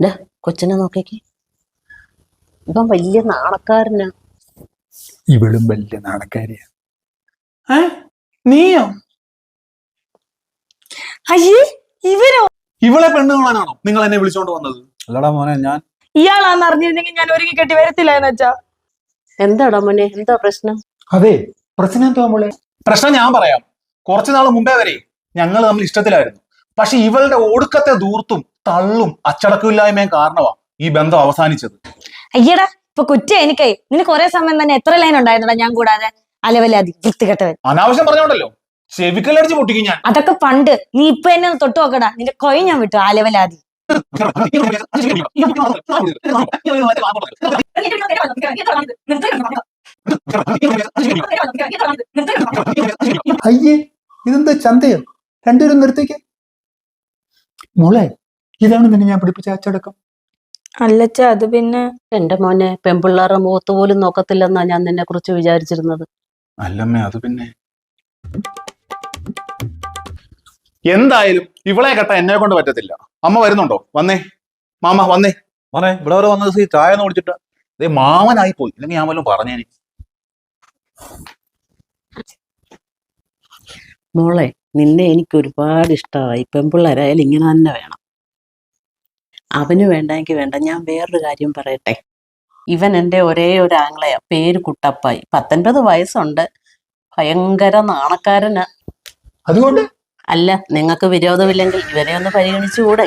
ഡാ കൊച്ചിനെ നോക്കിക്ക്. ഇവൻ വലിയ നാണക്കാരനാ. ഇവളും വലിയ നാണക്കാരിയാ. നീയോ? അയ്യേ ഇവരോ? ഇവളെ പെണ്ണ് കാണാനാണോ നിങ്ങൾ എന്നെ വിളിച്ചോണ്ട് വന്നത്? അല്ലടാ മോനെ, ഞാൻ ഇയാളാന്ന് അറിഞ്ഞിരുന്നെങ്കിൽ ഞാൻ ഒരുങ്ങി കെട്ടി വരത്തില്ലാന്ന് വെച്ചാ. എന്താടാ മോനെ, എന്താ പ്രശ്നം? അതെ, പ്രശ്നം എന്തോ മോളെ? പ്രശ്നം ഞാൻ പറയാം. കുറച്ചു നാൾ മുമ്പേ വരെ ഞങ്ങൾ തമ്മിൽ ഇഷ്ടത്തിലായിരുന്നു. പക്ഷെ ഇവളുടെ ഒടുക്കത്തെ ദൂർത്തും തള്ളും അച്ചടക്കമില്ലായ്മയും കാരണമാ ഈ ബന്ധം അവസാനിച്ചത്. അയ്യടാ, ഇപ്പൊ കുറ്റം എനിക്കായി. നിനക്ക് ഒരേ സമയം തന്നെ എത്ര ലൈൻ ഉണ്ടായിരുന്നടാ ഞാൻ കൂടാതെ? അലവലാതി വൃത്തികെട്ടവൻ. അനാവശ്യം പറഞ്ഞോണ്ടല്ലോ ചെവിക്കലടിച്ച് പൊട്ടിക്കും ഞാൻ. അതൊക്കെ പണ്ട്. നീ ഇപ്പൊ എന്നെ ഒന്ന് തൊട്ട് നോക്കടാ, നിന്റെ കൊയ് ഞാൻ വിട്ടു. അലവലാതി. അയ്യേ, ഇതെന്താ ചന്തയോ? രണ്ടുപേരും നിർത്തിക്ക്. മോളെ, ഇതാണ് നിന്നെ ഞാൻ പിടിപ്പിച്ച അച്ചടക്കം. അല്ലച്ച, അത് പിന്നെ എന്റെ മോനെ പെൺപിള്ളേരുടെ മുഖത്ത് പോലും നോക്കത്തില്ലെന്നാ ഞാൻ നിന്നെ കുറിച്ച് വിചാരിച്ചിരുന്നത്. അല്ലമ്മേ, അത് പിന്നെ എന്തായാലും ഇവളെ കെട്ട എന്നെ കൊണ്ട് പറ്റത്തില്ല. അമ്മ വരുന്നുണ്ടോ? വന്നേ മാമ, വന്നേ മോനെ. ഇവിടെ വരെ വന്നത് ചായ ഒന്ന് കുടിച്ചിട്ട് ഇതേ മാമനായി പോയി. ഇല്ലെങ്കിൽ ഞാൻ വല്ലതും പറഞ്ഞേനെ. മോളെ, നിന്നെ എനിക്ക് ഒരുപാട് ഇഷ്ടമായി. പെൺപിള്ളേരായാലും ഇങ്ങനെ തന്നെ വേണം. അവന് വേണ്ടെങ്കിൽ വേണ്ട. ഞാൻ വേറൊരു കാര്യം പറയട്ടെ. ഇവൻ എൻ്റെ ഒരേ ഒരു ആങ്ങളയാ. പേര് കുട്ടപ്പായി. 19 വയസ്സുണ്ട്. ഭയങ്കര നാണക്കാരനാ. അതുകൊണ്ട് അല്ല, നിങ്ങൾക്ക് വിരോധമില്ലെങ്കിൽ ഇവരെ ഒന്ന് പരിഗണിച്ചുകൂടെ?